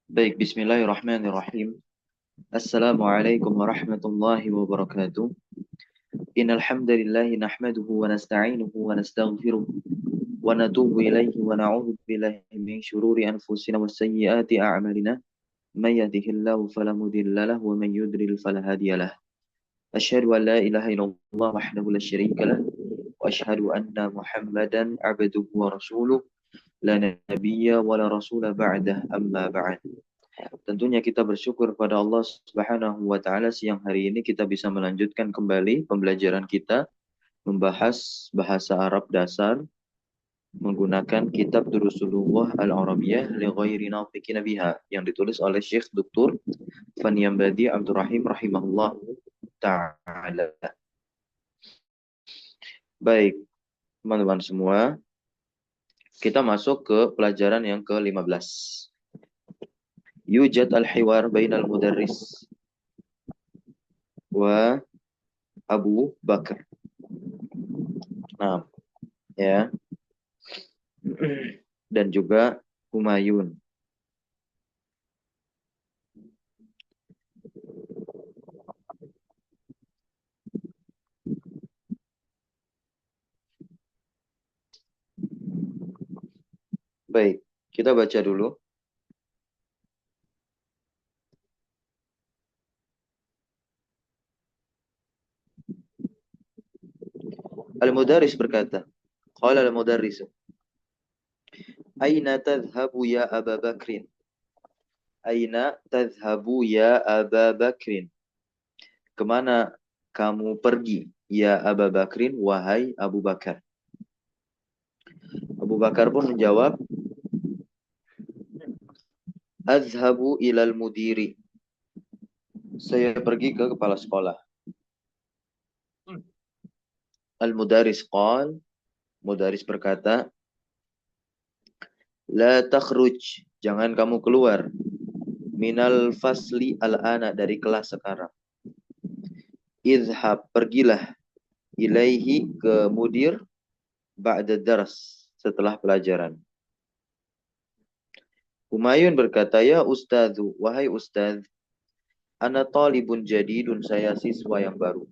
Baik, bismillahirrahmanirrahim. Assalamualaikum warahmatullahi wabarakatuh. Innal hamdalillah nahmaduhu wa nasta'inuhu wa nastaghfiruh wa natubu ilaihi wa na'udzu billahi min shururi anfusina wa sayyiati a'malina. May yahdihillahu fala mudilla lahu wa man yudlil fala hadiya lahu. Asyhadu an la ilaha illallah wahdahu la syarika lah wa asyhadu anna Muhammadan 'abduhu wa rasuluh la nabiyya wa la rasula ba'dah amma ba'd. Tentunya kita bersyukur pada Allah Subhanahu wa taala siang hari ini kita bisa melanjutkan kembali pembelajaran kita membahas bahasa Arab dasar menggunakan kitab Durusulullah Al-Arabiyah li ghairi nafiqina biha yang ditulis oleh Syekh Dr. Faniyambadi Abdurrahim rahimahullah taala. Baik, teman-teman semua, kita masuk ke pelajaran yang ke-15. Yujad al-hiwar bainal mudarris wa Abu Bakar. Nah, ya. Dan juga Humayun. Baik, kita baca dulu. Al-Mudaris berkata, Qala al-Mudaris, Aina tadhhabu ya Aba Bakrin? Aina tadhhabu ya Aba Bakrin? Kemana kamu pergi, ya Aba Bakrin, wahai Abu Bakar? Abu Bakar pun menjawab, Azhabu ilal mudiri. Saya pergi ke kepala sekolah. Al-Mudaris qal, Mudaris berkata, La takhruj, jangan kamu keluar. Minal fasli al-ana, dari kelas sekarang. Izhab, pergilah. Ilaihi, ke mudir. Ba'da dars, setelah pelajaran. Humayun berkata, Ya Ustadzu, wahai Ustadz, ana talibun jadidun, saya siswa yang baru.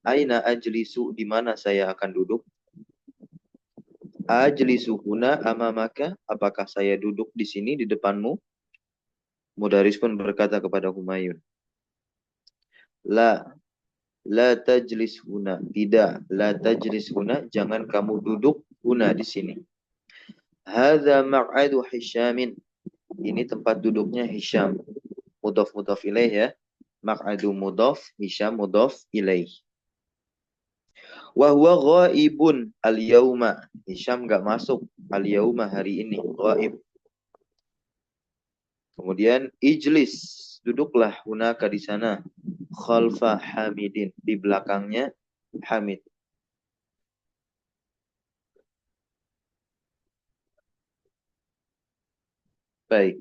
Aina ajlisu, di mana saya akan duduk? Ajlisu huna amamaka, apakah saya duduk di sini di depanmu? Mudaris pun berkata kepada Humayun, La, la tajlis huna, tidak, la tajlis huna, jangan kamu duduk huna di sini. Hadza maq'adu Hisyamin, ini tempat duduknya Hisyam. Mudhaf mudhaf ilaih ya. Maq'adu mudhaf, Hisyam mudhaf ilaih. Wa huwa ghaibun al-yauma. Hisyam enggak masuk al-yauma, hari ini, ghaib. Kemudian ijlis, duduklah hunaka di sana, khalfa Hamidin, di belakangnya Hamid. Baik.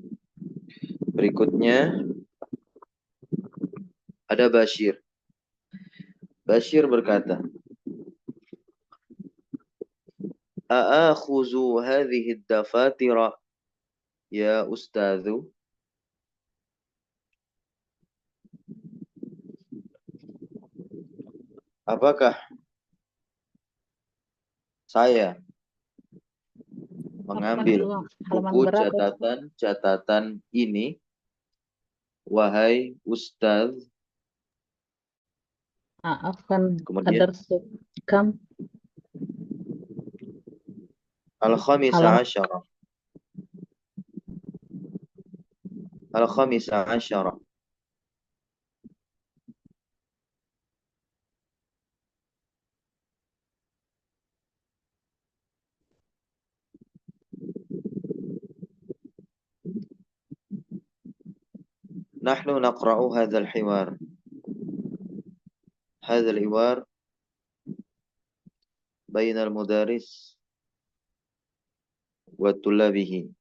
Berikutnya ada Bashir. Bashir berkata, A'akhuzu hadhihi ad-dafatira ya ustadzu? Apakah saya mengambil buku catatan ini, wahai ustadz? Kemudian Al-Khamisa Asyara. Al-Khamisa Asyara. Nahnu naqra'u hadzal hiwar. Hadzal hiwar bainal mudaris wa tullabihi.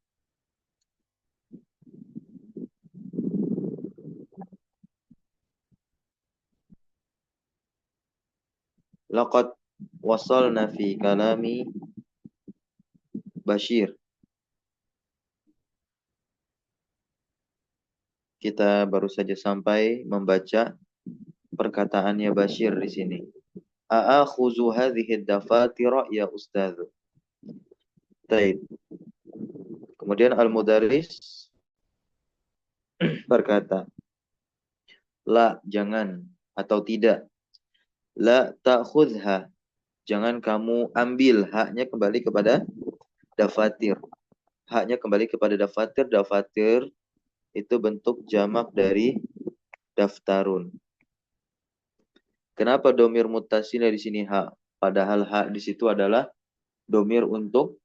Laqad wasalna fi kalami Bashir Kita baru saja sampai membaca perkataannya Bashir di sini. A'akhuzu hadhihi dafatira ya ustadz. Taib. Kemudian Al-Mudarris berkata, la, jangan atau tidak. La ta'khudha, jangan kamu ambil, haknya kembali kepada dafatir. Haknya kembali kepada dafatir. Dafatir itu bentuk jamak dari daftarun. Kenapa domir muttasilnya di sini hak? Padahal hak di situ adalah domir untuk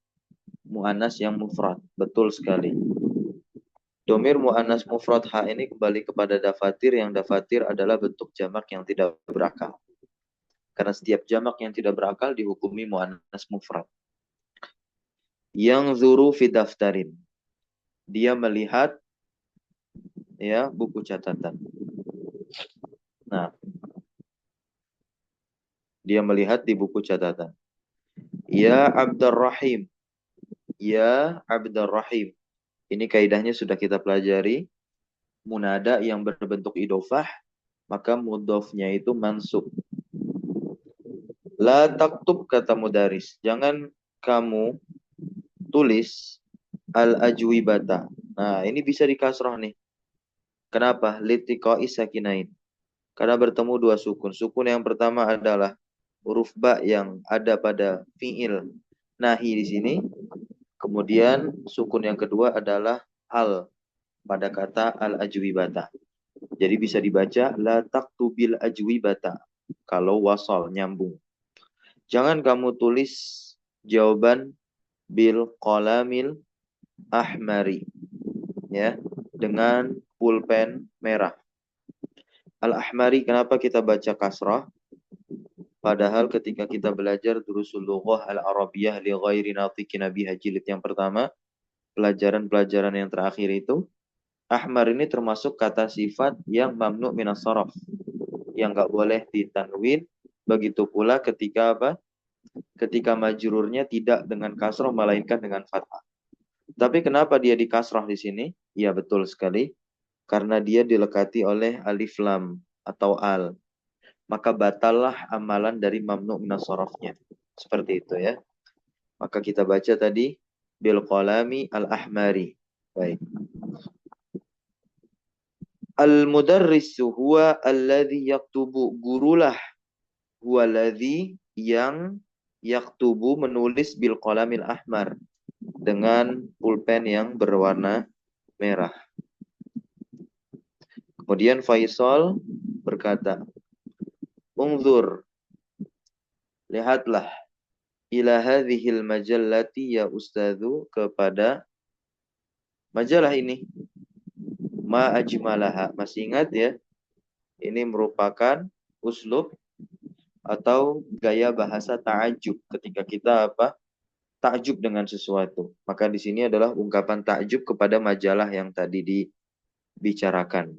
mu'annas yang mufrad. Betul sekali. Domir mu'annas mufrad hak ini kembali kepada dafatir, yang dafatir adalah bentuk jamak yang tidak berakal. Karena setiap jamak yang tidak berakal dihukumi mu'annas mufrad. Yang zuru fi daftarin. Dia melihat ya buku catatan. Nah, dia melihat di buku catatan. Ya Abdurrahim. Ya Abdurrahim. Ini kaidahnya sudah kita pelajari. Munada yang berbentuk idofah, maka mudofnya itu mansub. La taktub, kata mudaris. Jangan kamu tulis al-ajwibata. Nah, ini bisa dikasrah nih. Kenapa? Litiqai sakinain. Karena bertemu dua sukun. Sukun yang pertama adalah huruf ba yang ada pada fi'il nahi di sini. Kemudian sukun yang kedua adalah al pada kata al-ajwibata. Jadi bisa dibaca la taktubil ajwibata kalau wasal nyambung. Jangan kamu tulis jawaban bil qalamil ahmari, ya, dengan pulpen merah. Al-ahmari, kenapa kita baca kasrah? Padahal ketika kita belajar durusul lughah al-arabiyah li ghairi natiqin biha jilid yang pertama, pelajaran-pelajaran yang terakhir itu, ahmar ini termasuk kata sifat yang mamnu minas saraf, yang nggak boleh ditanwin. Begitu pula ketika apa? Ketika majrurnya tidak dengan kasrah melainkan dengan fathah. Tapi kenapa dia di kasrah di sini? Ya betul sekali. Karena dia dilekati oleh alif lam atau al. Maka batallah amalan dari mamnu minas sarafnya. Seperti itu ya. Maka kita baca tadi bil qalami al-ahmari. Baik. Al-mudarrisu huwa alladhi yaktubu, gurulah huwa alladhi yang yaktubu menulis bil qalamil ahmar dengan pulpen yang berwarna merah. Kemudian Faisal berkata, Ungzur, lihatlah, ila hadhil majallati ya ustadzu, kepada majalah ini. Ma ajmalaha, masih ingat ya? Ini merupakan uslub atau gaya bahasa ta'ajub ketika kita apa? Takjub dengan sesuatu. Maka di sini adalah ungkapan takjub kepada majalah yang tadi dibicarakan.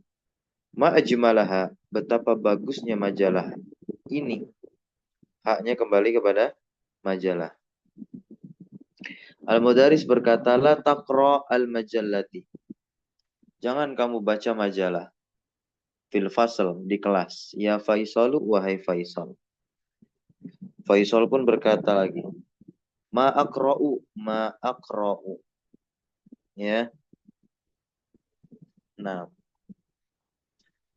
Ma ajmalaha, betapa bagusnya majalah ini. Haknya kembali kepada majalah. Al-Mudaris berkata, la taqra al-majallati. Jangan kamu baca majalah. Fil fasl, di kelas. Ya Faisalu, wahai Faisal. Faisal pun berkata lagi, ma aqra'u, ma aqra'u. Ya. Nah,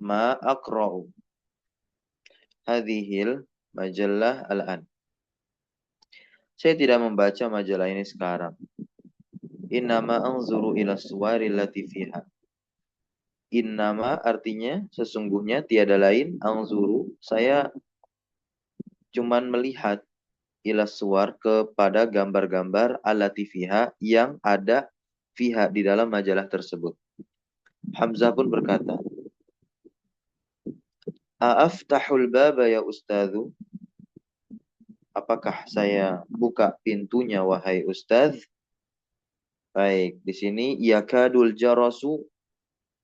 ma aqra'u hadhil majalah al-an. Saya tidak membaca majalah ini sekarang. Innama anzuru ila suwari lati fiha. Innama artinya sesungguhnya, tiada lain, anzuru, saya cuman melihat, ila suwar, kepada gambar-gambar alati fiha yang ada fiha di dalam majalah tersebut. Hamzah pun berkata, Aaftahul baba ya ustadzu. Apakah saya buka pintunya wahai ustadz? Baik, di sini yakadul jarasu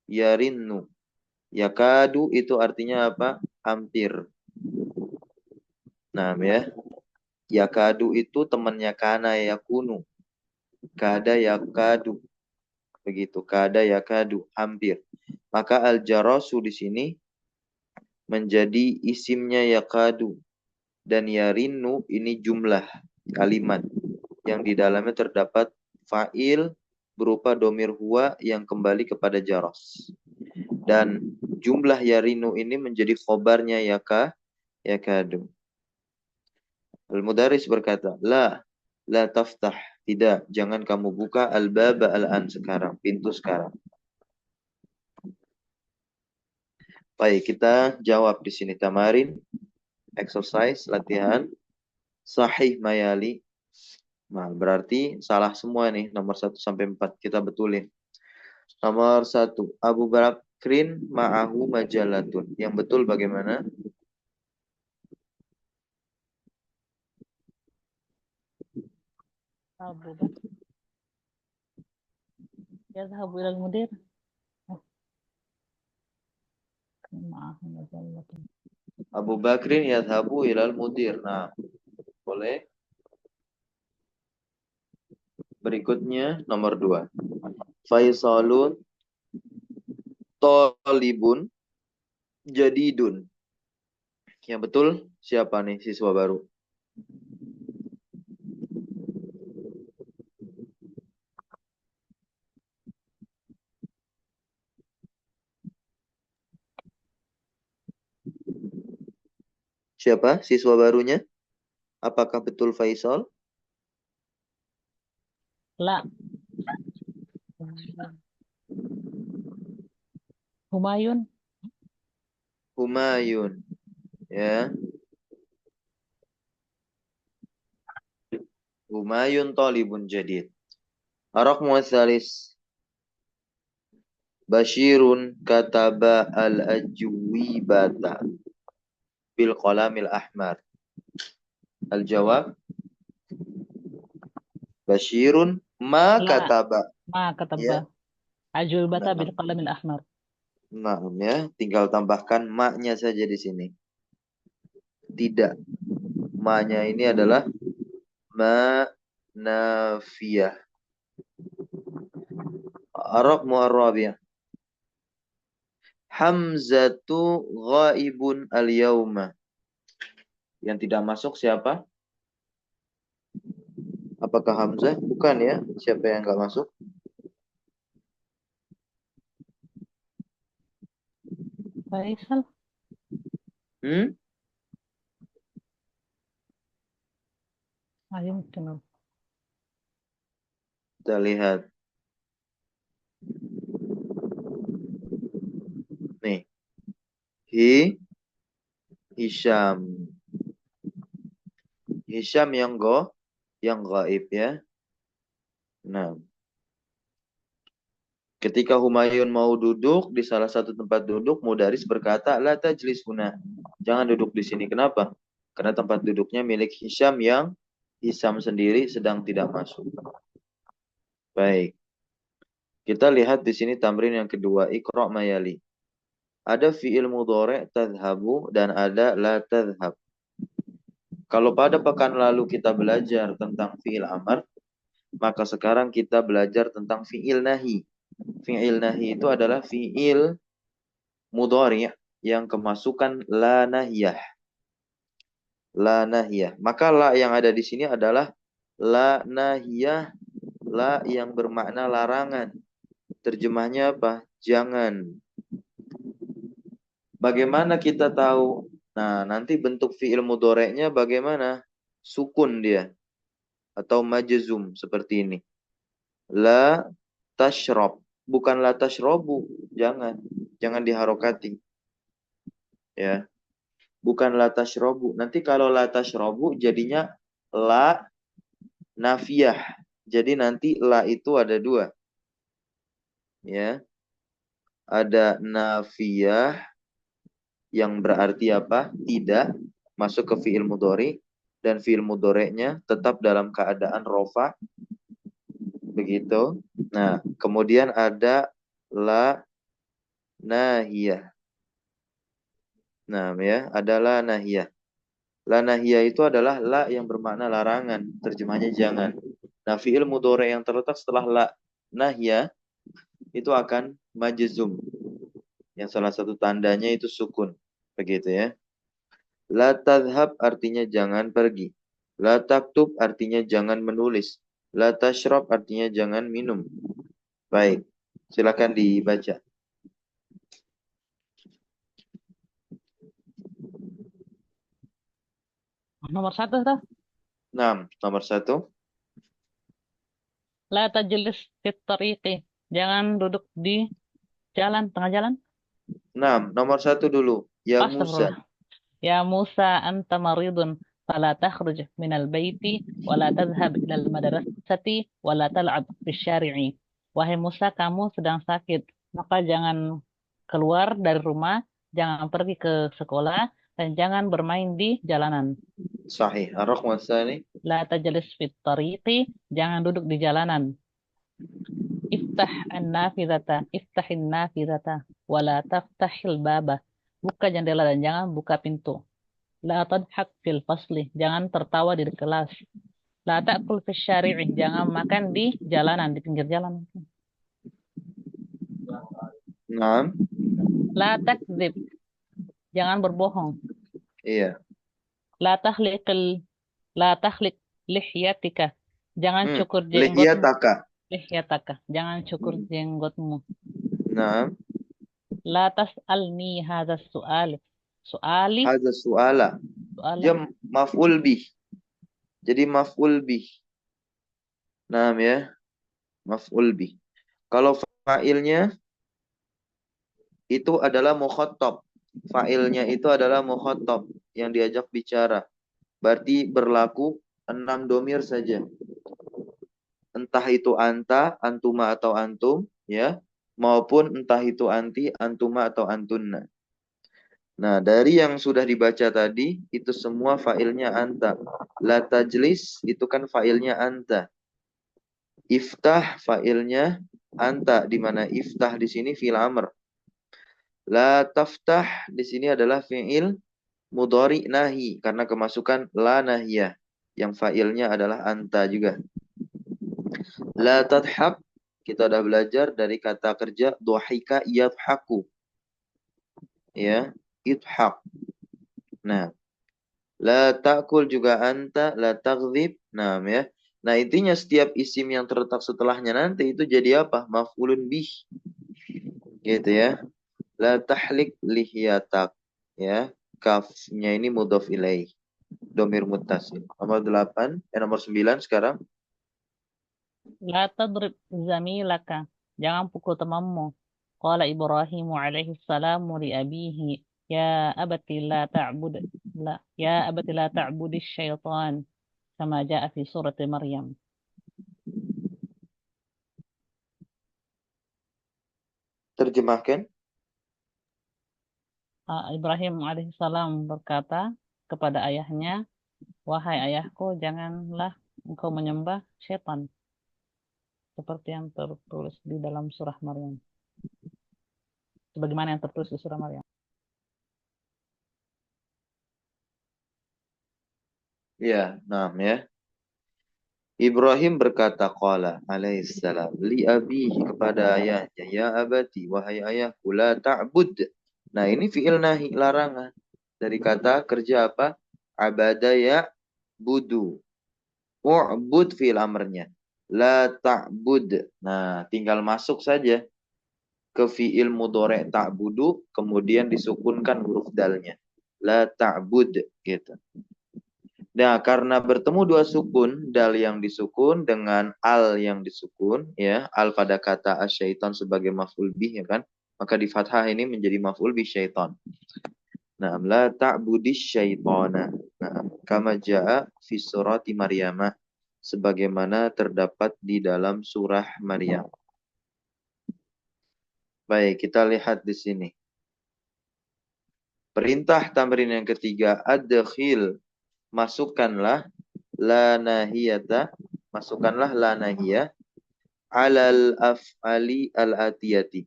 yarinnu. Yakadu itu artinya apa? Hampir. Nah, ya. Yakadu itu temannya kana yakunu. Kada yakadu. Begitu. Kada yakadu, hampir. Maka al-jarasu di sini menjadi isimnya yakadu. Dan yarinu ini jumlah kalimat yang di dalamnya terdapat fa'il berupa domir huwa yang kembali kepada jaros. Dan jumlah yarinu ini menjadi khobarnya yakadu. Al-Mudaris berkata, la taftah. Tidak, jangan kamu buka al-baba al-an sekarang, pintu sekarang. Baik, kita jawab di sini tamarin, exercise, latihan, sahih mayali. Nah, berarti salah semua nih, nomor 1 sampai 4 kita betulin. Nomor 1, Abu Bakrin ma'ahu majalatun. Yang betul bagaimana? Abu Bakar yadhhabu ilal mudir. Abu Bakrin yadhabu ilal mudir. Nah, boleh. Berikutnya nomor 2. Faisalun tolibun jadidun. Yang betul siapa nih siswa baru? Siapa siswa barunya? Apakah betul Faisal? La. Humayun. Humayun. Ya. Humayun talibun jadid. Ar-Raqmu Tsalis. Bashirun kataba al-ajwibata bil qalamil ahmar. Al-jawab Bashirun ma La. kataba. Ma kataba. Ya. Ajul bata bil Nah, qalamil ahmar. nah, ya, tinggal tambahkan ma-nya saja di sini. Tidak. Ma-nya ini adalah ma nafiyah. Ar-Raqmu ar-Rabi'. Hamzatu ghaibun al-yauma. Yang tidak masuk siapa? Apakah Hamzah? Bukan ya. Siapa yang nggak masuk? Faisal. Hmm? Ayo mungkin. Kita lihat. Nih. Hisham. Hisham yang gaib ya. Nah, ketika Humayun mau duduk di salah satu tempat duduk, Mudaris berkata, "La tajlis huna." Jangan duduk di sini. Kenapa? Karena tempat duduknya milik Hisham yang Hisham sendiri sedang tidak masuk. Baik. Kita lihat di sini tamrin yang kedua, Iqra' mayali. Ada fi'il mudhari' tadhhabu dan ada la tadhhab. Kalau pada pekan lalu kita belajar tentang fi'il amar, maka sekarang kita belajar tentang fi'il nahi. Fi'il nahi itu adalah fi'il mudhari' yang kemasukan la nahiyah. La nahiyah. Maka la yang ada di sini adalah la nahiyah, la yang bermakna larangan. Terjemahnya apa? Jangan. Bagaimana kita tahu? Nah, nanti bentuk fi'il mudhari'nya bagaimana? Sukun dia atau majzum seperti ini. La tashrab, bukan la tashrabu. Jangan. Jangan diharokati. Ya. Bukan la tashrabu. Nanti kalau la tashrabu jadinya la nafiyah. Jadi nanti la itu ada dua. Ya. Ada nafiyah yang berarti apa? Tidak masuk ke fi'il mudhari dan fi'il mudhari'nya tetap dalam keadaan rofa begitu. Nah, kemudian ada la nahiyah. Nah, ya, adalah nahiyah. La nahiyah itu adalah la yang bermakna larangan, terjemahnya jangan. Nah, fi'il mudhari yang terletak setelah la nahiyah itu akan majzum. Yang salah satu tandanya itu sukun. Begitu ya. La tadhhab artinya jangan pergi. La taktub artinya jangan menulis. La tashrab artinya jangan minum. Baik, silakan dibaca. Nomor satu tuh. 6. Nomor 1. La tajlis fit tariqi. Jangan duduk di jalan, tengah jalan. 6. Nomor 1 dulu. Ya Musa. Astagfirullah. Ya Musa, anta maridun. Fala takhruj minal baiti. Wala tadhhab ilal madrasati. Wala tal'ab fi syari'i. Wahai Musa, kamu sedang sakit. Maka jangan keluar dari rumah. Jangan pergi ke sekolah. Dan jangan bermain di jalanan. Sahih. Ar-Raqm Tsani. La tajlis fit tariqi. Jangan duduk di jalanan. Iftahin nafidata, wala taftahil baba. Buka jendela dan jangan buka pintu. La tadhak fil fasli, jangan tertawa di kelas. La ta'kul fis syari'i, jangan makan di jalanan, di pinggir jalan. 6. La takdzib, jangan berbohong. Iya. La tahliqil, la tahliq lihyatika, jangan cukur jenggotmu. Lihiyataka. Lihyataka, jangan cukur jenggotmu. 6. La tas'alni hadha su'al. Su'ali, Hadza su'ala. su'ala. Dia maf'ul bih. Jadi maf'ul bih. 6 ya. Maf'ul bih. Kalau fa'ilnya itu adalah mukhatab. Fa'ilnya itu adalah mukhatab yang diajak bicara. Berarti berlaku 6 domir saja. Entah itu anta, antuma atau antum, ya, maupun entah itu anti, antuma atau antunna. Nah, dari yang sudah dibaca tadi, itu semua fa'ilnya anta. La tajlis, itu kan fa'ilnya anta. Iftah, fa'ilnya anta, di mana iftah di sini fi'il amr. La taftah, di sini adalah fi'il mudhari nahi, karena kemasukan la nahiyah, yang fa'ilnya adalah anta juga. La tadhab, kita udah belajar dari kata kerja dohika yadhaku. Ya, idhak. Nah, la ta'kul juga anta, la taghzib. Nah, ya. Nah, intinya setiap isim yang terletak setelahnya nanti itu jadi apa? Maf'ulun bih. Gitu ya. La tahlik lihyatak. Ya, kafnya ini mudhof ilaih. Domir muttasil. Nomor 8, nomor 9 sekarang. La tadrib zamilaka. Jangan pukul temanmu. Qala Ibrahim alaihi salamu li abihi. Ya abati la ta'bud. La. Ya abati la ta'budi syaitan. Sama ja'a fi surat Maryam. Terjemahkan. Ibrahim alaihi salam berkata kepada ayahnya, wahai ayahku, janganlah engkau menyembah syaitan. Seperti yang tertulis di dalam surah Maryam. Sebagaimana yang tertulis di surah Maryam. Ya, nah ya. Ibrahim berkata qala alaihissalam li abihi kepada ayahnya, ya abati wahai ayahku la ta'bud. Nah, ini fi'il nahi larangan dari kata kerja apa? Abada ya budu. U'bud fi'il amrnya. La ta'bud. Nah, tinggal masuk saja ke fi'il mudhari' ta'budu kemudian disukunkan huruf dalnya. La ta'bud gitu. Nah, karena bertemu dua sukun, dal yang disukun dengan al yang disukun, ya, al pada kata asyaiton sebagai maf'ul bih, ya kan, maka di fathah ini menjadi maf'ul bih syaiton. Nah, la ta'budis syaitona. Nah, kama ja'a fi surati Maryam, sebagaimana terdapat di dalam surah Maryam. Baik, kita lihat di sini. Perintah tamrin yang ketiga, adkhil, masukkanlah la nahiyata, masukkanlah la nahiyah alal af'ali al-atiyati,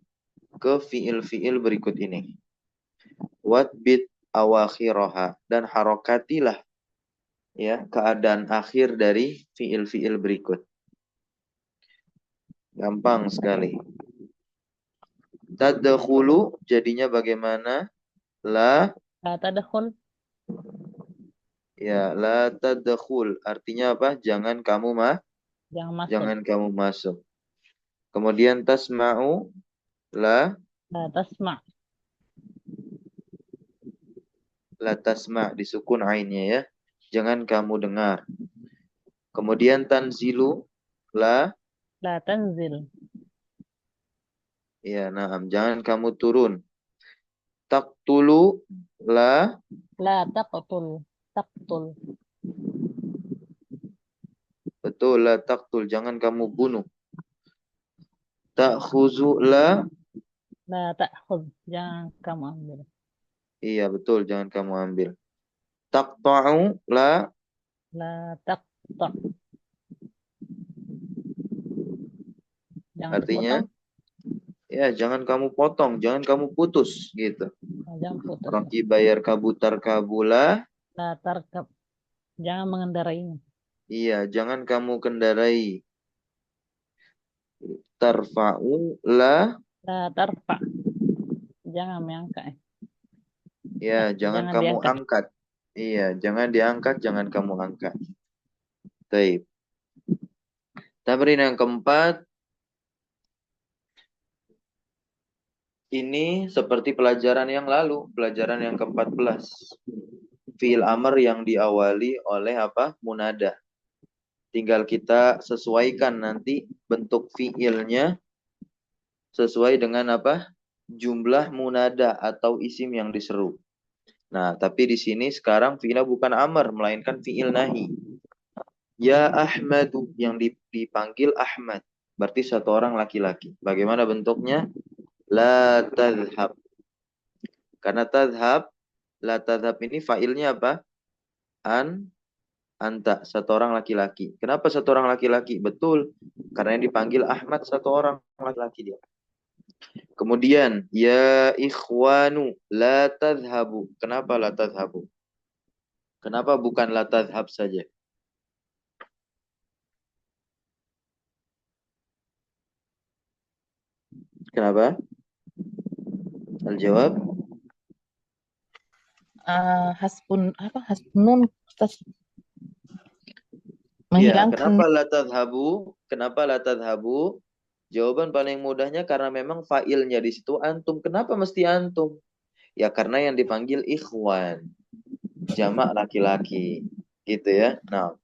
ke fiil-fiil berikut ini. Watbit awakhiraha, dan harokatilah ya keadaan akhir dari fiil-fiil berikut. Gampang sekali. Tadkhulu jadinya bagaimana? La, La tadkhul, ya, la tadkhul. Artinya apa? Jangan kamu jangan masuk. jangan kamu masuk. Kemudian tasma'u, la, La tasma', la tasma' disukun ainnya ya. Jangan kamu dengar. Kemudian tanzilu, la, la tanzil, ya, na'am. Jangan kamu turun. Taqtulu, la, la taqtul, taqtul, betul, la taqtul. Jangan kamu bunuh. Ta'khuzu, la, la ta'khudh, jangan kamu ambil. iya betul, jangan kamu ambil. Taqta'u, la, La taqta', jangan artinya dipotong, ya jangan kamu potong, jangan kamu putus gitu. jangan putus. Roki bayar kabutar kabula, La tarkab, jangan mengendarainya. iya jangan kamu kendarai. Tarfa'u, la, La tarfa, jangan mengangkat. ya jangan Jangan kamu diangkat. angkat. Iya, jangan diangkat, jangan kamu angkat. Baik. Tamrin yang keempat, ini seperti pelajaran yang lalu, pelajaran yang ke-14. Fi'il amr yang diawali oleh apa? Munada. Tinggal kita sesuaikan nanti bentuk fi'ilnya sesuai dengan apa? Jumlah munada atau isim yang diseru. Nah, tapi di sini sekarang fi'ilnya bukan amr, melainkan fi'il nahi. Ya Ahmadu, yang dipanggil Ahmad. Berarti satu orang laki-laki. Bagaimana bentuknya? La tadhab. Karena tadhab, la tadhab ini fa'ilnya apa? An, anta, satu orang laki-laki. Kenapa satu orang laki-laki? Betul, karena yang dipanggil Ahmad satu orang laki-laki dia. Kemudian, ya ikhwanu, la tadhabu. Kenapa la tadhabu? Kenapa bukan la tadhab saja? Kenapa? Al-jawab? Hasbun Ustaz, Ya, menghilangkan. kenapa la tadhabu? Kenapa la tadhabu? Jawaban paling mudahnya karena memang fa'ilnya di situ antum. Kenapa mesti antum? Ya karena yang dipanggil ikhwan, jamak laki-laki. Gitu ya. Nah,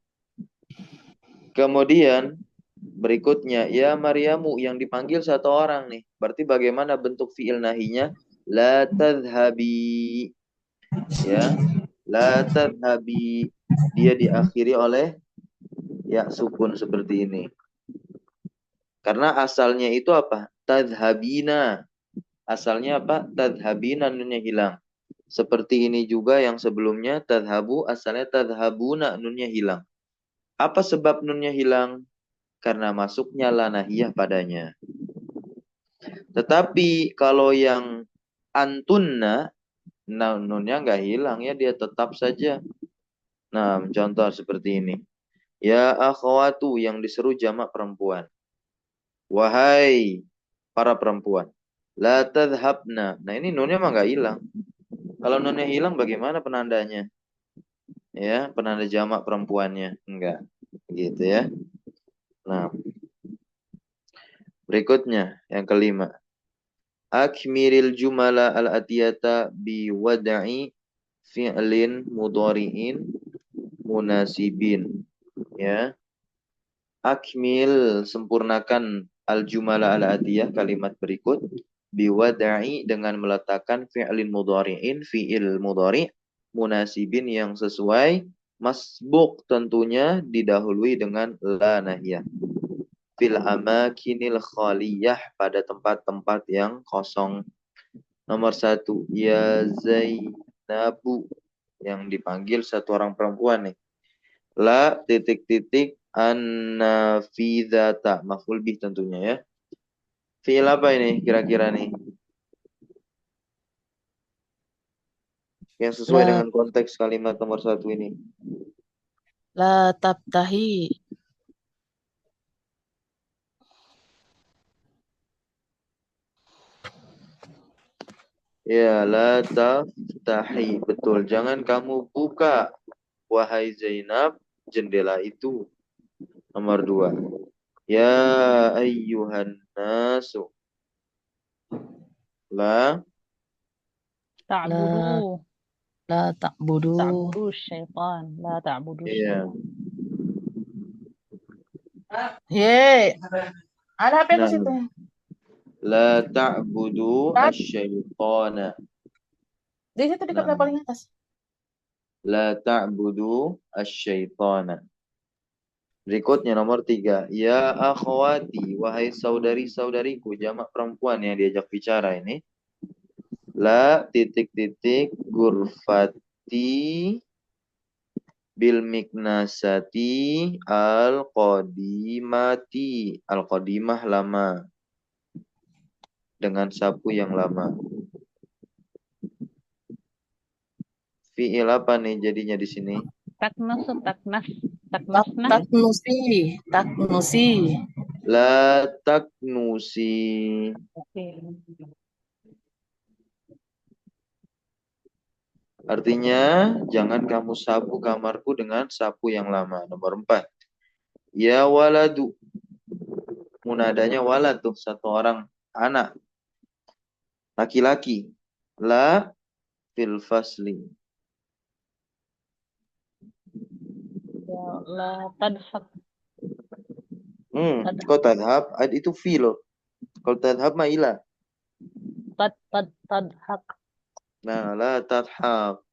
kemudian berikutnya ya Maryamu yang dipanggil satu orang nih. Berarti bagaimana bentuk fi'il nahinya? La tadhabi. Ya, la tadhabi. Dia diakhiri oleh ya sukun seperti ini. Karena asalnya itu apa? Tadhabina. Asalnya apa? Tadhabina, nunnya hilang. Seperti ini juga yang sebelumnya tadhabu asalnya tadhabuna, nunnya hilang. Apa sebab nunnya hilang? Karena masuknya la nahiyah padanya. Tetapi kalau yang antunna, nah nunnya nggak hilang ya, dia tetap saja. Nah, contoh seperti ini. Ya akhwatu, yang diseru jamak perempuan. Wahai para perempuan. La tadhabna. Nah ini nunnya mah nggak hilang. Kalau nunnya hilang bagaimana penandanya? Ya, penanda jamak perempuannya. Enggak. Gitu ya. Nah, berikutnya yang kelima. Akmiril jumala al-atiyata bi wada'i fi'lin mudhari'in munasibin. Ya. Akmil, sempurnakan al-jumala al-atiyah, kalimat berikut biwada'i, dengan meletakkan fi'lin mudhari'in, fi'il mudhari' munasibin yang sesuai, masbuk tentunya didahului dengan la nahiyah, fil amakinil khaliyah, pada tempat-tempat yang kosong. Nomor satu, ya Zainabu, yang dipanggil satu orang perempuan nih. La titik titik an-nafidhata, maf'ul bih tentunya ya. Fi'il apa ini kira-kira nih? Yang sesuai La dengan konteks kalimat nomor satu ini. la tabtahi, Ya, la taftahi. Betul. Jangan kamu buka, wahai Zainab, jendela itu. Nomor dua. Ya ayyuhan nasu. La. La تعبدوا la ta'budu. تعبدوا الشيطان لا تعبدوا Iya. الشيطان. Ye, ada apa ke Nah, situ? la ta'budu Tat, asyaitana. di situ di Nah, kabel paling atas. la ta'budu asyaitana. Berikutnya nomor tiga. Ya akhwati, wahai saudari-saudariku, jamak perempuan yang diajak bicara ini. La titik-titik gurfati bil miknasati al qadimati. Al qadimah lama, dengan sapu yang lama. Fi'il apa nih jadinya di sini? تكنس تكنس Tak تكنسنا. taknusi, taknusi. La taknusi. Oke. Artinya, jangan kamu sapu kamarku dengan sapu yang lama. Nomor 4. Ya waladu. Munadanya walad tuh, satu orang anak. Laki-laki. La fil fasli. Ya, لا تضحك Kau تضحك tadhab, itu fi loh. Kalau tadhab mah ila. تضحك. Nah, la tadhab.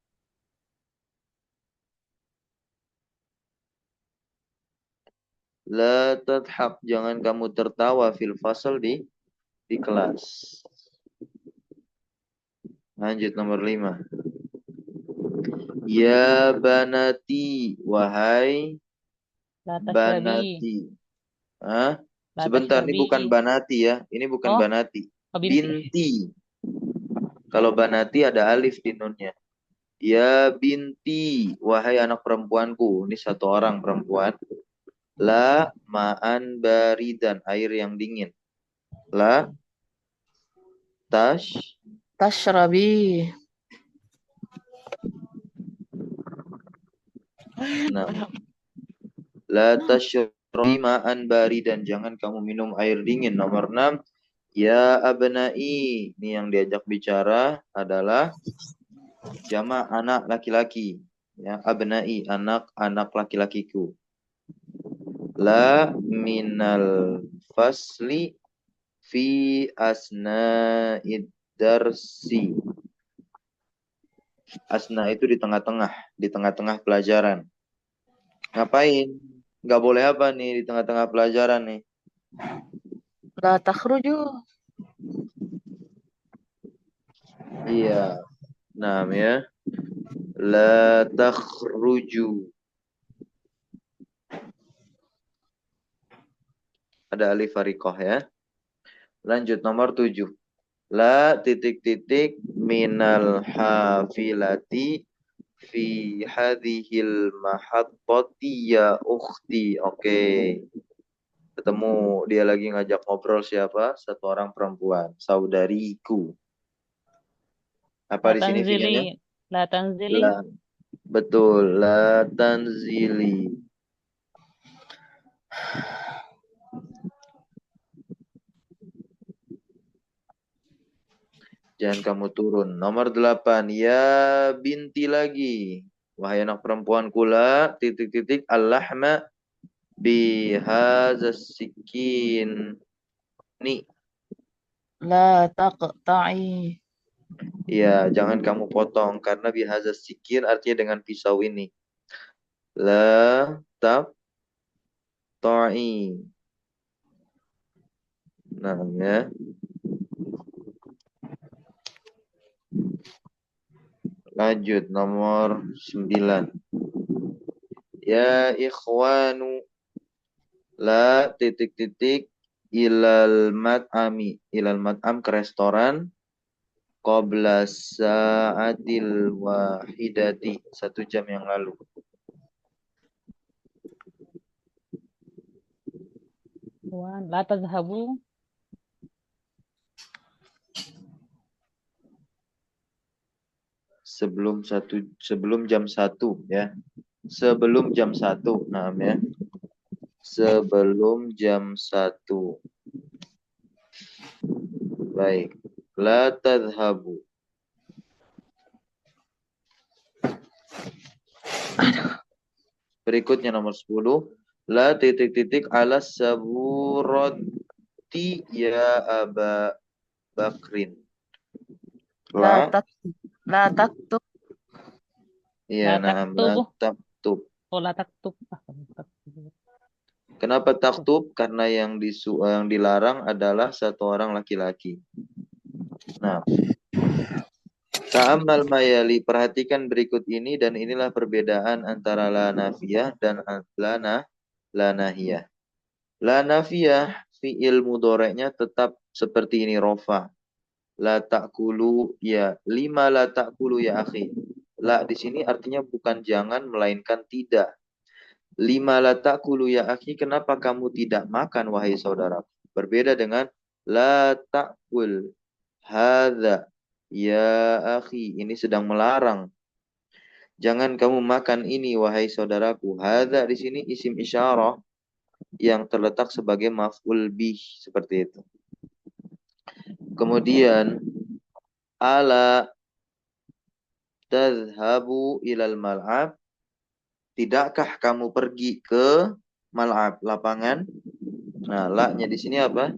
La tadhab. Jangan kamu tertawa fil fasl di kelas. Lanjut nomor 5. Ya banati. Wahai لا تشربي banati. Hah? لا Sebentar, ini bukan تشربي. banati ya. Ini bukan Oh, banati. binti. Binti. Kalau banati ada alif di nunnya. Ya binti, wahai anak perempuanku. Ini satu orang perempuan. La ma'an baridan, air yang dingin. La tash. Tashrabi. Nah, la tashrabi ma'an baridan. Jangan kamu minum air dingin. Nomor 6. Ya abnai. Ini yang diajak bicara adalah jama' anak laki-laki. Ya, abnai, anak-anak laki-lakiku. La minal fasli fi asna'id darsi. Asna itu di tengah-tengah pelajaran. Ngapain? Nggak boleh apa nih di tengah-tengah pelajaran nih? La takhruju. Iya. Nah, ya. La takhruju. Ada alif fariqah ya. Lanjut nomor 7. La titik-titik minal hafilati fi hadhil mahattati ya ukhti. Oke. Ketemu dia lagi ngajak ngobrol siapa? Satu orang perempuan, saudariku. Apa لا di sini fiilnya? تنزلي لا تنزلي. La. Betul, la tanzili. Jangan kamu turun. Nomor 8. Ya binti lagi. Wahai anak perempuan kula, titik-titik al-lahma bihazas sikin. Nih, La taqta'i. ya jangan kamu potong karena bihazas sikin artinya dengan pisau ini. La ta'i. Nah, ya. Lanjut nomor 9. Ya ikhwanu la titik-titik ilal mat'am ke restoran qabla sa'atil wahidati 1 jam yang lalu. لا تذهبوا sebelum jam 1 ya. Sebelum jam 1. Nah, ya. Sebelum jam 1. Baik. La tadhhabu. Berikutnya nomor 10. La titik-titik ala saburati ya Aba Bakrin. La La. tak la taktub. Iya, La na'am. La taktub. taktub. Oh, la taktub. Taktub. Kenapa taktub? Karena yang dilarang adalah satu orang laki-laki. Nah, ta'ammal mayali, perhatikan berikut ini dan inilah perbedaan antara la nafiyah dan la nahiyah. La nafiyah fi'il mudhari'nya tetap seperti ini rofa. La ta'kulu ya, lima la ta'kulu ya akhi. La di sini artinya bukan jangan melainkan tidak. Lima la ta'kulu ya akhi, kenapa kamu tidak makan wahai saudara? Berbeda dengan la ta'kul hadza ya akhi, ini sedang melarang. Jangan kamu makan ini wahai saudaraku. Hadza di sini isim isyarah yang terletak sebagai maf'ul bih seperti itu. Kemudian ala tadhhabu ilal mal'ab, tidakkah kamu pergi ke mal'ab, lapangan? Nah, la-nya di sini apa?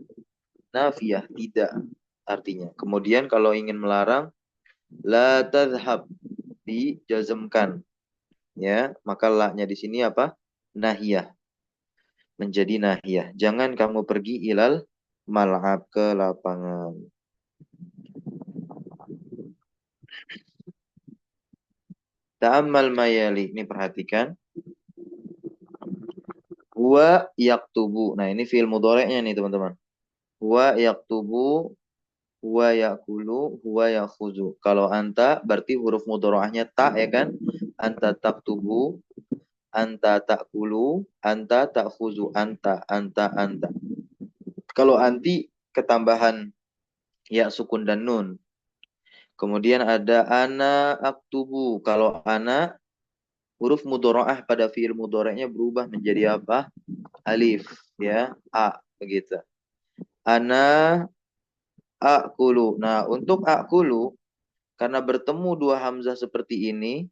Nafiyah, tidak artinya. Kemudian kalau ingin melarang, la tadhhab, dijazmkan. Ya, maka la-nya di sini apa? Nahiyah. Menjadi nahiyah. Jangan kamu pergi ilal mal'ab, ke lapangan. Ta'ammal mayali, ini perhatikan. Huwa yaktubu. Nah, ini fi'il mudhari'nya nih, teman-teman. Huwa yaktubu, huwa yakulu, huwa yakhuzu. Kalau anta berarti huruf mudhari'ahnya ta ya kan? Anta taktubu, anta takulu, anta takhuzu, anta. Kalau anti ketambahan ya sukun dan nun. Kemudian ada ana aktubu. Kalau ana, huruf mudhari'ah pada fi'il mudhari'nya berubah menjadi apa? Alif, ya, a, begitu. Ana akulu. Nah, untuk akulu, karena bertemu dua hamzah seperti ini,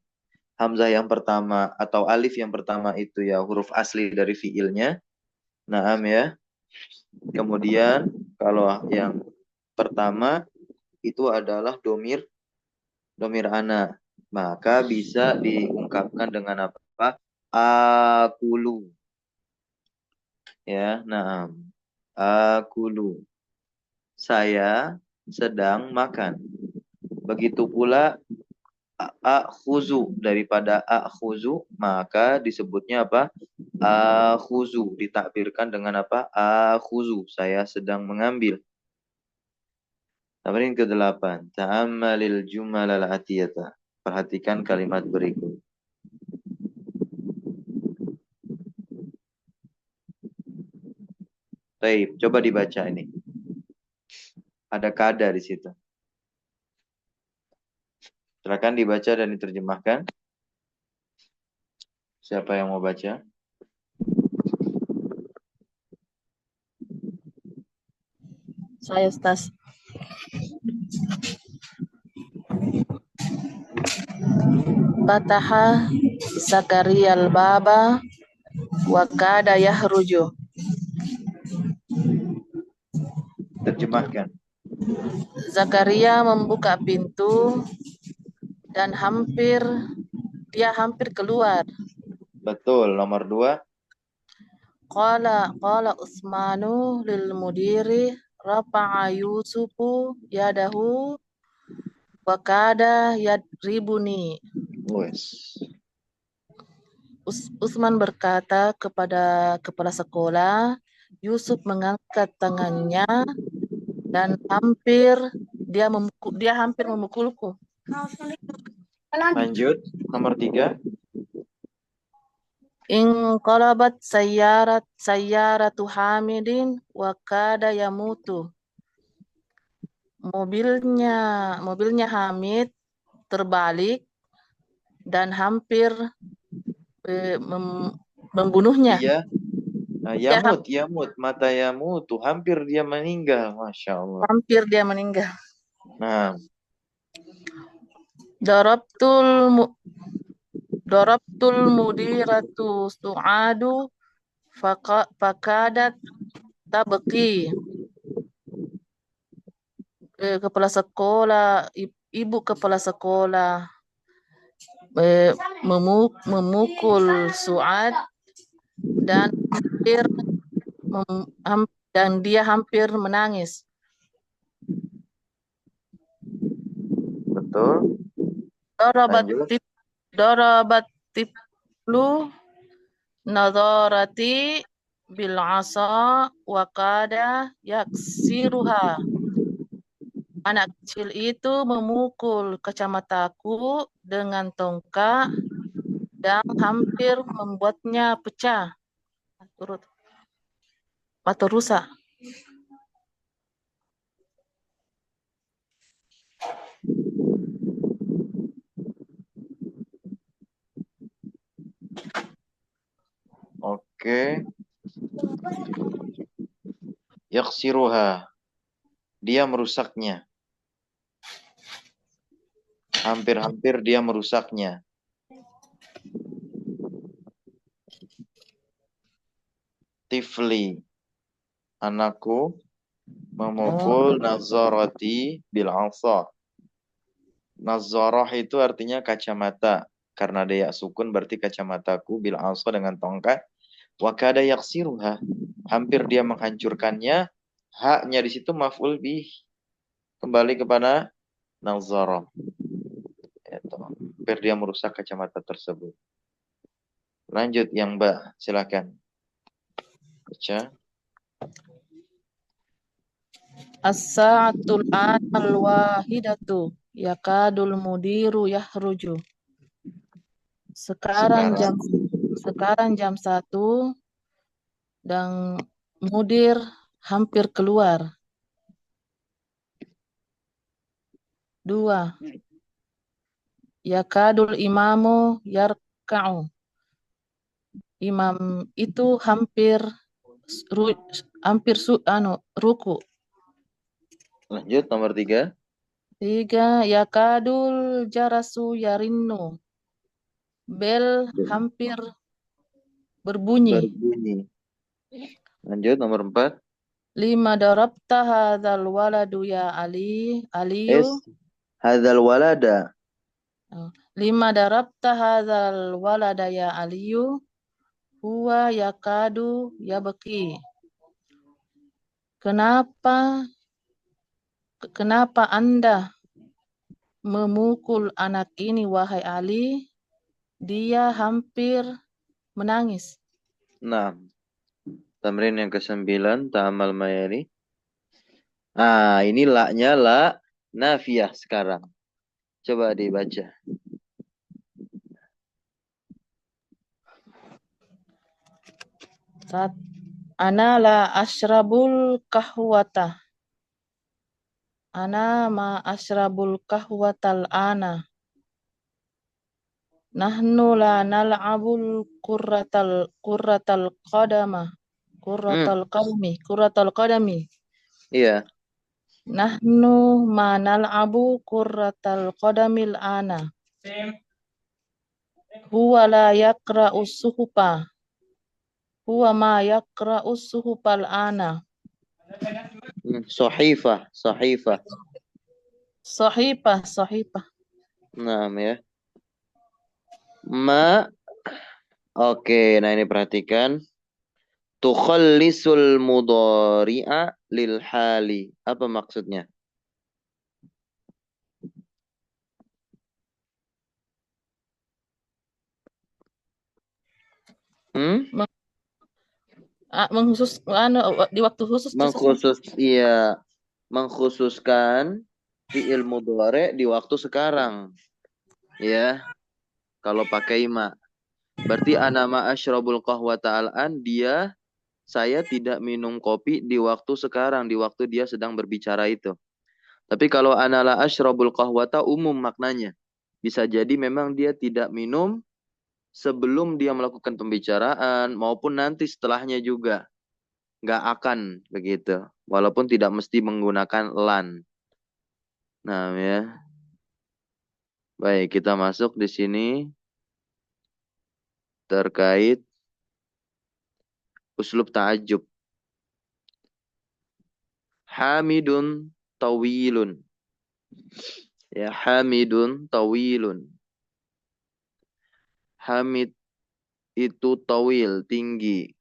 hamzah yang pertama atau alif yang pertama itu ya huruf asli dari fi'ilnya. Naam ya. Kemudian kalau yang pertama itu adalah domir ana. Maka bisa diungkapkan dengan apa? Akulu. Ya, naam. Akulu. Saya sedang makan. Begitu pula akhuzu, daripada akhuzu maka disebutnya apa? Akhuzu, ditakbirkan dengan apa? Akhuzu, saya sedang mengambil. Tamrin ke-8. Ta'ammalil jumal al-atiyata. Perhatikan kalimat berikut. Baik, coba dibaca ini. Ada kada di situ. Silakan dibaca dan diterjemahkan. Siapa yang mau baca? Saya Ustaz. Fataha Zakaria al-baba wa kada yahruju. Terjemahkan. Zakaria membuka pintu dan dia hampir keluar. Betul. Nomor 2. Qala Utsmanu lil mudiri rafa'a Yusufu yadahu wa kada yadribuni. Wes. Utsman berkata kepada kepala sekolah, Yusuf mengangkat tangannya dan dia hampir memukulku. Lanjut. Nomor 3. Inqalabat sayyaratu Hamidin wa kada yamutu. Mobilnya Hamid terbalik dan hampir membunuhnya. Dia yamut, mata yamutu, hampir dia meninggal, Masya Allah. Hampir dia meninggal. Nah, Darabtul mudiratu su'adu fakadat tabki. Kepala sekolah, ibu kepala sekolah memukul Su'ad dan dia hampir menangis. betul. Darabat tiflu nadharati bil asa wa kada yaksiruha. Anak kecil itu memukul kacamataku dengan tongkat dan hampir membuatnya pecah atau rusak. Oke. Yaksiruha. Dia merusaknya. Hampir-hampir dia merusaknya. Tifli. Anakku memukul nazarati bil asa. Nazarah itu artinya kacamata. Karena dia sukun berarti kacamataku bil asa dengan tongkat. Wa kada yaksiruha. Hampir dia menghancurkannya. Haknya di situ maf'ul bih. Kembali kepada nazarah. Hampir dia merusak kacamata tersebut. Lanjut yang Mbak, silakan. Baca. As-sa'atul al-wahidatu yakadul mudiru yahruju. Sekarang jam 1 dan mudir hampir keluar. 2. Yakadul imamu yarka'u. Imam itu hampir ruku. Lanjut nomor 3. 3. Yakadul jarasu yarinnu. Bel hampir berbunyi. Lanjut nomor 4. 5. Darabta hadzal waladu ya Aliyu. Hadzal walada. 5. Darabta hadzal walada ya Aliyu. Huwa yakadu yabki. Kenapa Anda memukul anak ini wahai Ali? Dia hampir menangis. Nah, tamrin yang ke-9, ta'amal mayari. Ini la-nya la nafiyah sekarang. Coba dibaca. Ana la ashrabul kahwata. Ana ma ashrabul kahwatal ana. Nahnu la nal'abul kurratal qadama. Kurratal qadami. Iya. Nahnu ma nal'abu kurratal qadamil ana. Huwa la yaqra'u suhufa. Huwa ma yaqra'u suhufal ana. Sahifah. Nah, ya. Oke, nah ini perhatikan. Tukhallisul mudhari'a lil hali. Apa maksudnya? Di waktu khusus. Mengkhususkan fi'il mudhari' di waktu sekarang. Ya. Kalau pakai ma. Berarti ana ma asyrabul qahwata al'an, saya tidak minum kopi di waktu sekarang, di waktu dia sedang berbicara itu. Tapi kalau ana la asyrabul qahwata umum maknanya. Bisa jadi memang dia tidak minum sebelum dia melakukan pembicaraan maupun nanti setelahnya juga. Nggak akan begitu. Walaupun tidak mesti menggunakan lan. Nah ya. Baik, kita masuk di sini terkait uslub ta'ajub. Hamidun tawilun. Ya, hamidun tawilun. Hamid itu tawil, tinggi.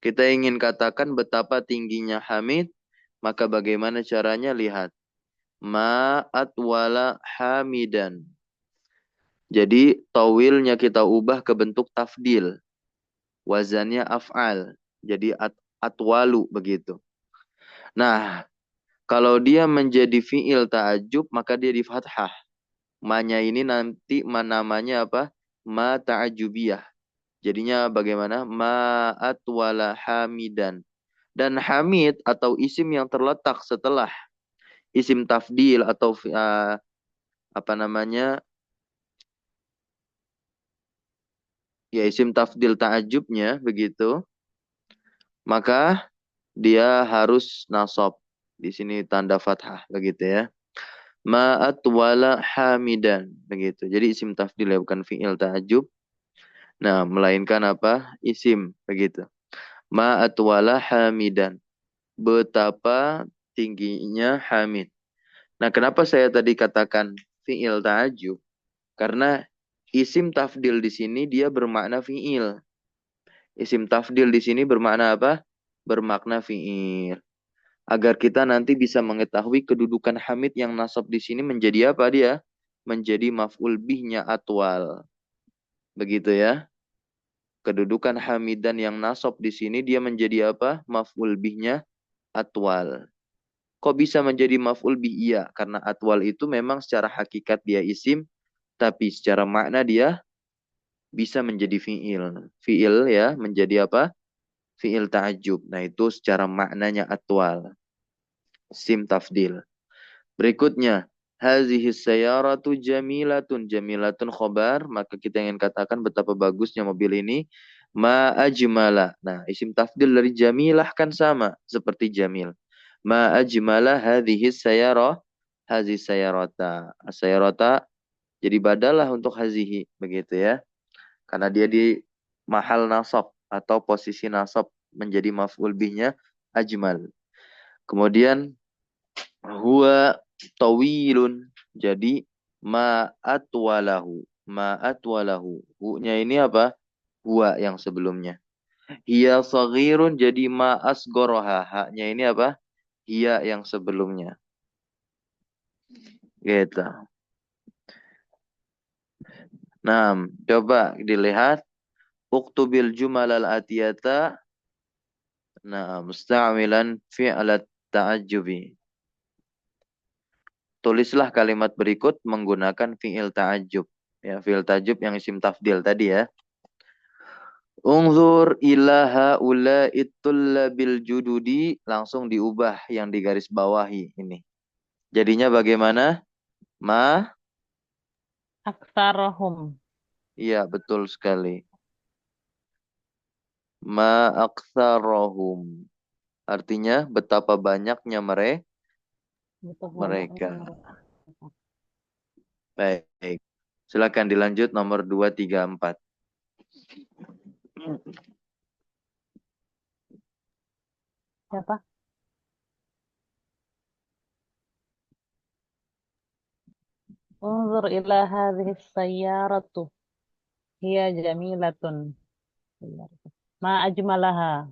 Kita ingin katakan betapa tingginya Hamid, maka bagaimana caranya? Lihat. Ma'at wala hamidan. Jadi tawilnya kita ubah ke bentuk tafdil. Wazannya af'al. Jadi atwalu begitu. Nah, kalau dia menjadi fi'il ta'ajub, maka dia di fathah. Ma-nya ini nanti namanya apa? Ma ta'ajubiyah. Jadinya bagaimana? Ma'at wala hamidan. Dan hamid atau isim yang terletak setelah isim tafdil atau apa namanya? Ya isim tafdil ta'ajubnya begitu. Maka dia harus nasab. Di sini tanda fathah begitu ya. Ma'at wala hamidan begitu. Jadi isim tafdil ya bukan fi'il ta'ajub. Nah, melainkan apa? Isim begitu. Ma'at wala hamidan. Betapa tingginya Hamid. Nah, kenapa saya tadi katakan fi'il ta'ajub? Karena isim tafdil di sini dia bermakna fi'il. Isim tafdil di sini bermakna apa? Bermakna fi'il. Agar kita nanti bisa mengetahui kedudukan Hamid yang nasab di sini menjadi apa dia? Menjadi maf'ul bihnya atwal. Begitu ya. Kedudukan Hamidan yang nasab di sini dia menjadi apa? Maf'ul bihnya atwal. Kok bisa menjadi maf'ul bih? Iya, karena atwal itu memang secara hakikat dia isim, tapi secara makna dia bisa menjadi fi'il. Fi'il ya, menjadi apa? Fi'il ta'ajub. Nah, itu secara maknanya atwal. Sim tafdil. Berikutnya, hazihi sayyaratu jamilatun. Jamilatun khobar, maka kita ingin katakan betapa bagusnya mobil ini. Ma ajmala. Nah, isim tafdil dari jamilah kan sama seperti jamil. Ma ajmala hadhihi sayyarah. Hazihi sayyarata. Sayyarata jadi badalah untuk hazihi begitu ya. Karena dia di mahal nasab atau posisi nasab menjadi maf'ul bihnya ajmal. Kemudian huwa tawilun. Jadi ma'at walahu. Ma'at walahu. Hu-nya ini apa? Huwa yang sebelumnya. Hiya saghirun jadi ma'asgoroha. Ha-nya ini apa? Hiya yang sebelumnya. Gitu. Nah, coba dilihat. Uktubil jumal al-atiyata. Nah, musta'amilan fi'alat ta'ajubi. Tulislah kalimat berikut menggunakan fi'il ta'ajub. Ya, fi'il ta'ajub yang isim tafdil tadi ya. Unzur ila haula'i tullabil jududi. Langsung diubah yang di garis bawahi ini. Jadinya bagaimana? Ma? Aktsarahum. Iya, betul sekali. Ma aktsarahum. Artinya betapa banyaknya Betapa banyaknya mereka. mereka. Baik. Silakan dilanjut nomor 2, 3, 4. Siapa? Unzur ila hadhihi sayyaratu. Hiya jamilatun. Ma ajmalaha.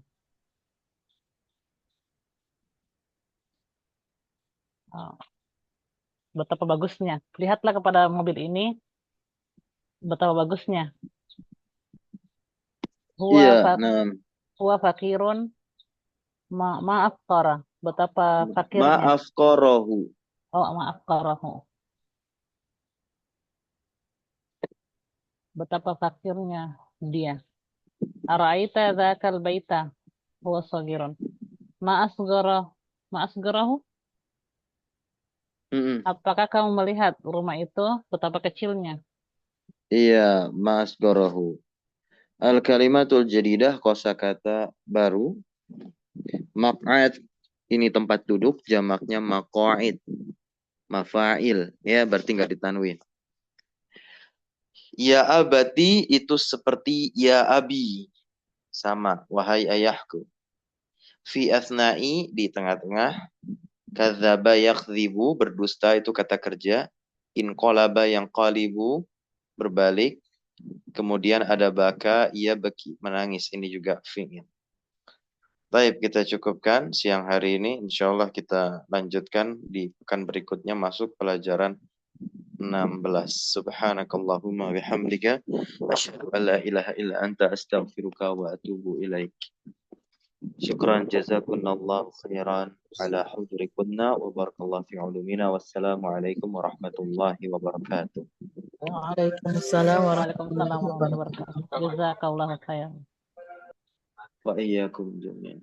Oh, betapa bagusnya. Lihatlah kepada mobil ini. Betapa bagusnya. Huwa Iya, fa nah, huwa fakirun ma'afqara. Betapa fakirnya. maaf korohu. Oh, ma'afqarahu. Betapa fakirnya dia. Ara'aita dzakal baita huwa saghirun. Ma'asghara ma'asgharahu. Mm-mm. Apakah kamu melihat rumah itu betapa kecilnya? Iya, Mas Gorohu. Al-kalimatul jadidah, kosakata baru. Maq'ad, ini tempat duduk, jamaknya maq'id. Mafa'il, ya berarti nggak ditanwin. Ya abati itu seperti ya abi. Sama, wahai ayahku. Fi asna'i, di tengah-tengah. Kadzaba yakdzibu, berdusta itu kata kerja. Inqalaba yang qalibu, berbalik. Kemudian ada baka, ia beki, menangis. Ini juga fi'il. Baik, kita cukupkan siang hari ini. Insya Allah kita lanjutkan di pekan berikutnya masuk pelajaran 16. Subhanakallahumma bihamdika asyhadu an la ilaha illa anta astaghfiruka wa atubu ilaik. Syukran jazakumullahu khairan ala hudurikunna wa barakallahu fi ulumina. Wassalamualaikum warahmatullahi wabarakatuh. Waalaikumsalam Waalaikumsalam warahmatullahi warahmatullahi wabarakatuh. wabarakatuh. Jazakallahu khairan. Wa iyyakum jami'an.